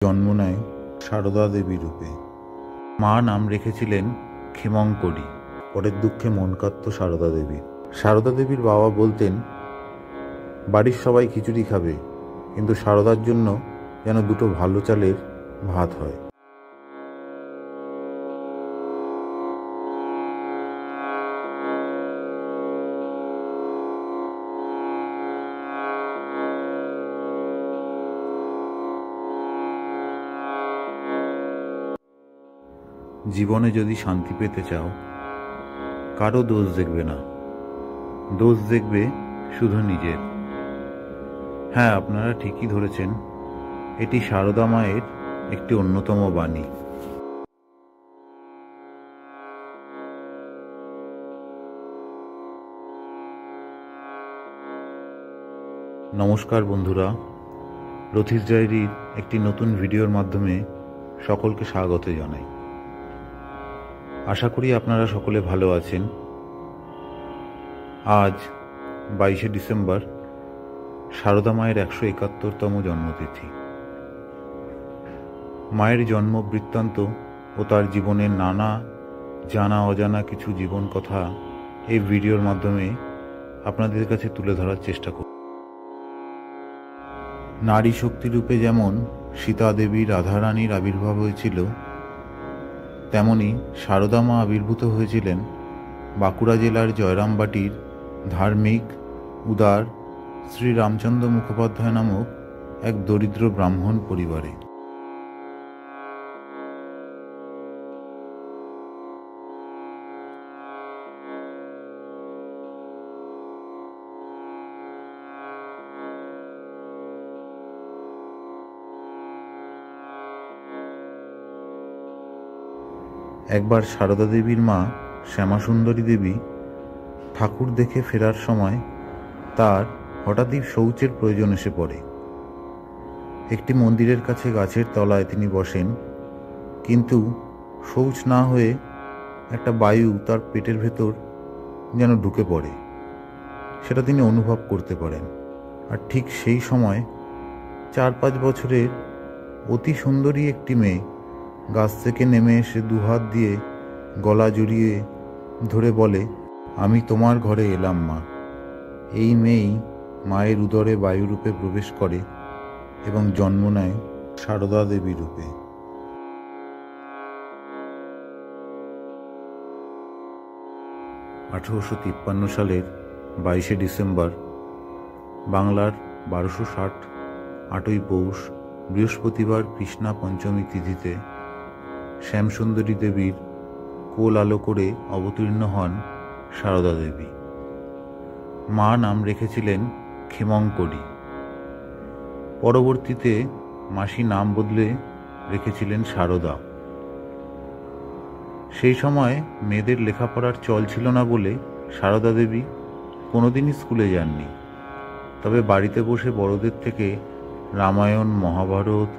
জন্ম নেয় সারদা দেবী রূপে। মা নাম রেখেছিলেন ক্ষেমংকরী। পরের দুঃখে মন কাঁদত সারদা দেবীর। সারদা দেবীর বাবা বলতেন, বাড়ির সবাই খিচুড়ি খাবে, কিন্তু সারদার জন্য যেন দুটো ভালো চালের ভাত হয়। জীবনে যদি শান্তি পেতে চাও, কারো দোষ দেখবে না, দোষ দেখবে শুধু নিজের। হ্যাঁ, আপনারা ঠিকই ধরেছেন, এটি সারদা মায়ের একটি অন্যতম বাণী। নমস্কার বন্ধুরা, রথিস ডায়েরির একটি নতুন ভিডিওর মাধ্যমে সকলকে স্বাগত জানাই। আশা করি আপনারা সকলে ভালো আছেন। আজ 22শে ডিসেম্বর, সারদা মায়ের 171তম জন্মতিথি। মায়ের জন্ম বৃত্তান্ত ও তার জীবনের নানা জানা অজানা কিছু জীবন কথা এই ভিডিওর মাধ্যমে আপনাদের কাছে তুলে ধরার চেষ্টা করব। নারী শক্তিরূপে যেমন সীতা দেবী রাধারানীর আবির্ভাব হয়েছিল, তেমনি সারদা মা আবির্ভূত হয়েছিলেন বাঁকুড়া জেলার জয়রামবাটির ধার্মিক উদার শ্রী রামচন্দ্র মুখোপাধ্যায় নামক এক দরিদ্র ব্রাহ্মণ পরিবারে। একবার সারদা দেবীর মা শ্যামাসুন্দরী দেবী ঠাকুর দেখে ফেরার সময় তার হঠাৎই শৌচের প্রয়োজন এসে পড়ে। একটি মন্দিরের কাছে গাছের তলায় তিনি বসেন, কিন্তু শৌচ না হয়ে একটা বায়ু তার পেটের ভেতর যেন ঢুকে পড়ে, সেটা তিনি অনুভব করতে পারেন। আর ঠিক সেই সময় 4-5 বছরের অতি সুন্দরী একটি মেয়ে গাছ থেকে নেমে এসে দুহাত দিয়ে গলা জড়িয়ে ধরে বলে, আমি তোমার ঘরে এলাম মা। এই মেয়েই মায়ের উদরে বায়ুরূপে প্রবেশ করে এবং জন্ম নেয় সারদা দেবী রূপে। (1853 সালের 22শে ডিসেম্বর, বাংলার 1260 8ই পৌষ বৃহস্পতিবার কৃষ্ণা পঞ্চমী তিথিতে শ্যামসুন্দরী দেবীর কোল আলো করে অবতীর্ণ হন সারদা দেবী। মা নাম রেখেছিলেন ক্ষেমংকরী। পরবর্তীতে মাসি নাম বদলে রেখেছিলেন সারদা। সেই সময় মেয়েদের লেখাপড়ার চল ছিল না বলে সারদা দেবী কোনোদিনই স্কুলে যাননি, তবে বাড়িতে বসে বড়দের থেকে রামায়ণ, মহাভারত,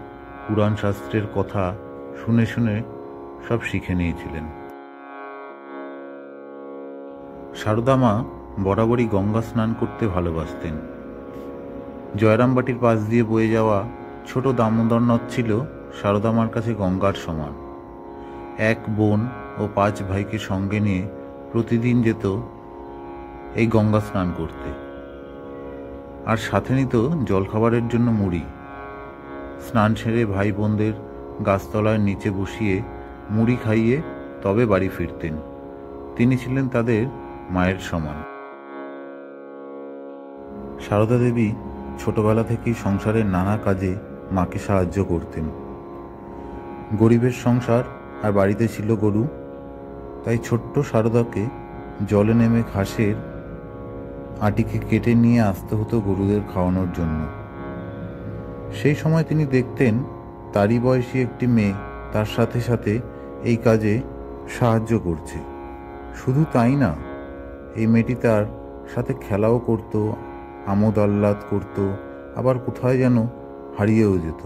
পুরাণ শাস্ত্রের কথা শুনে শুনে সব শিখে নিয়েছিলেন। সারদা মা বরাবরই গঙ্গা স্নান করতে ভালোবাসতেন। জয়রামবাটির পাশ দিয়ে বয়ে যাওয়া ছোট দামোদর নদ ছিল সারদা মার কাছে গঙ্গার সমান। এক বোন ও 5 ভাইকে সঙ্গে নিয়ে প্রতিদিন যেত এই গঙ্গা স্নান করতে, আর সাথে নিত জলখাবারের জন্য মুড়ি। স্নান সেরে ভাই বোনদের গাছতলার নিচে বসিয়ে মুড়ি খাইয়ে তবে বাড়ি ফিরতেন। তিনি ছিলেন তাদের মায়ের সমান। সারদা দেবী ছোটবেলা থেকেই সংসারের নানা কাজে মাকে সাহায্য করতেন। গরিবের সংসার আর বাড়িতে ছিল গরু, তাই ছোট্ট সারদাকে জলে নেমে ঘাসের আটিকে কেটে নিয়ে আসতে হতো গরুদের খাওয়ানোর জন্য। সেই সময় তিনি দেখতেন তারই বয়সী একটি মেয়ে তার সাথে সাথে এই কাজে সাহায্য করছে। শুধু তাই না, এই মেয়েটি তার সাথে খেলাও করত, আমোদ আহ্লাদ করত, আবার কোথায় যেন হারিয়েও যেত।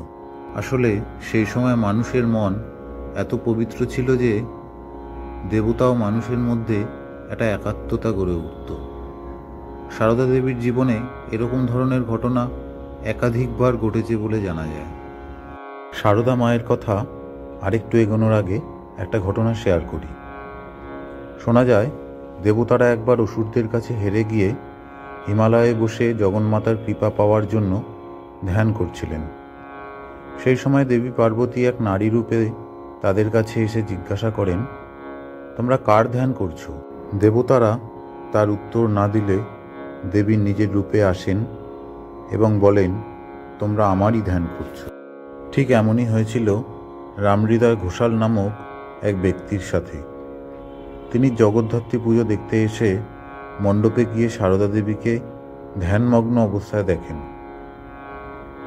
আসলে সেই সময় মানুষের মন এত পবিত্র ছিল যে দেবতাও মানুষের মধ্যে একটা একাত্মতা গড়ে উঠত। সারদা দেবীর জীবনে এরকম ধরনের ঘটনা একাধিকবার ঘটেছে বলে জানা যায়। সারদা মায়ের কথা আরেকটু এগোনোর আগে একটা ঘটনা শেয়ার করি। শোনা যায় দেবতারা একবার অসুরদের কাছে হেরে গিয়ে হিমালয়ে বসে জগন্মাতার কৃপা পাওয়ার জন্য ধ্যান করছিলেন। সেই সময় দেবী পার্বতী এক নারী রূপে তাদের কাছে এসে জিজ্ঞাসা করেন, তোমরা কার ধ্যান করছো? দেবতারা তার উত্তর না দিলে দেবী নিজের রূপে আসেন এবং বলেন, তোমরা আমারই ধ্যান করছো। ঠিক এমনই হয়েছিল রামহৃদয় ঘোষাল নামক এক ব্যক্তির সাথে। তিনি জগদ্ধাত্রী পুজো দেখতে এসে মণ্ডপে গিয়ে সারদা দেবীকে ধ্যানমগ্ন অবস্থায় দেখেন।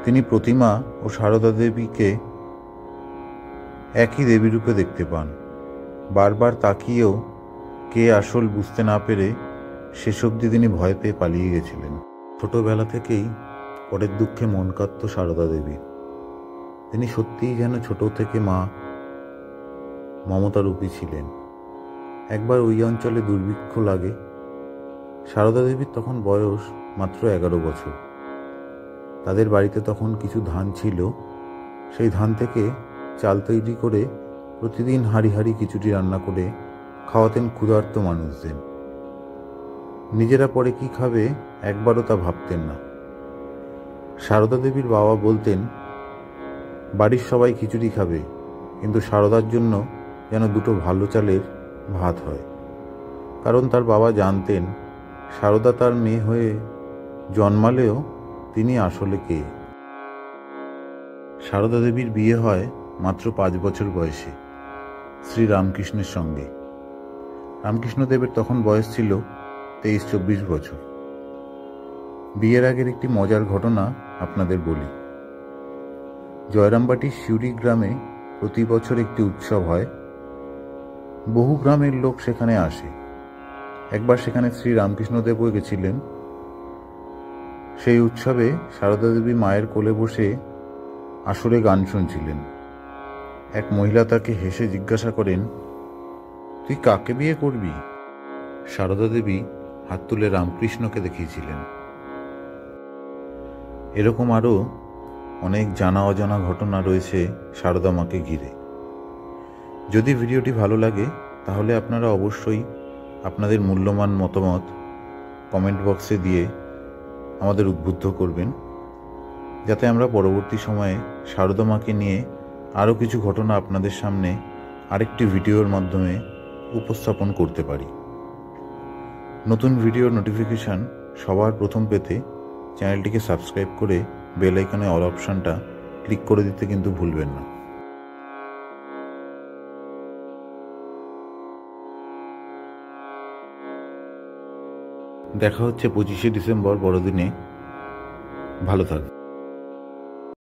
তিনি প্রতিমা ও সারদা দেবীকে একই দেবী রূপে দেখতে পান। বারবার তাকিয়েও কে আসল বুঝতে না পেরে শেষ অবধি তিনি ভয় পেয়ে পালিয়ে গেছিলেন। ছোটবেলা থেকেই পরের দুঃখে মন কাঁদত সারদা দেবীর। তিনি সত্যিই যেন ছোট থেকে মা মমতারূপী ছিলেন। একবার ওই অঞ্চলে দুর্ভিক্ষ লাগে। সারদা দেবীর তখন বয়স মাত্র 11 বছর। তাদের বাড়িতে তখন কিছু ধান ছিল। সেই ধান থেকে চাল তৈরি করে প্রতিদিন হাঁড়ি হাঁড়ি খিচুড়ি রান্না করে খাওয়াতেন ক্ষুধার্ত মানুষদের। নিজেরা পরে কি খাবে একবারও তা ভাবতেন না। সারদা দেবীর বাবা বলতেন, বাড়ির সবাই খিচুড়ি খাবে, কিন্তু সারদার জন্য যেন দুটো ভালো চালের ভাত হয়। কারণ তার বাবা জানতেন সারদা তার মেয়ে হয়ে জন্মালেও তিনি আসলে কে। সারদা দেবীর বিয়ে হয় মাত্র 5 বছর বয়সে শ্রী রামকৃষ্ণের সঙ্গে। রামকৃষ্ণদেবের তখন বয়স ছিল 23-24 বছর। বিয়ের আগের একটি মজার ঘটনা আপনাদের বলি। জয়রামবাটির শিউরি গ্রামে প্রতি বছর একটি উৎসব হয়। বহু গ্রামের লোক সেখানে আসে। একবার সেখানে শ্রী রামকৃষ্ণদেবও গেছিলেন। সেই উৎসবে সারদা দেবী মায়ের কোলে বসে আসরে গান শুনছিলেন। এক মহিলা তাকে হেসে জিজ্ঞাসা করেন, তুই কাকে বিয়ে করবি? সারদা দেবী হাত তুলে রামকৃষ্ণকে দেখিয়েছিলেন। এরকম আরও অনেক জানা অজানা ঘটনা রয়েছে সারদা মাকে ঘিরে। যদি ভিডিওটি ভালো লাগে তাহলে আপনারা অবশ্যই আপনাদের মূল্যবান মতামত কমেন্ট বক্সে দিয়ে আমাদের উদ্বুদ্ধ করবেন, যাতে আমরা পরবর্তী সময়ে সারদা মাকে নিয়ে আরও কিছু ঘটনা আপনাদের সামনে আরেকটি ভিডিওর মাধ্যমে উপস্থাপন করতে পারি। নতুন ভিডিওর নোটিফিকেশান সবার প্রথম পেতে চ্যানেলটিকে সাবস্ক্রাইব করে বেল আইকনে অল অপশানটা ক্লিক করে দিতে কিন্তু ভুলবেন না। দেখা হচ্ছে 25শে ডিসেম্বর বড়দিনে। ভালো থাকবেন।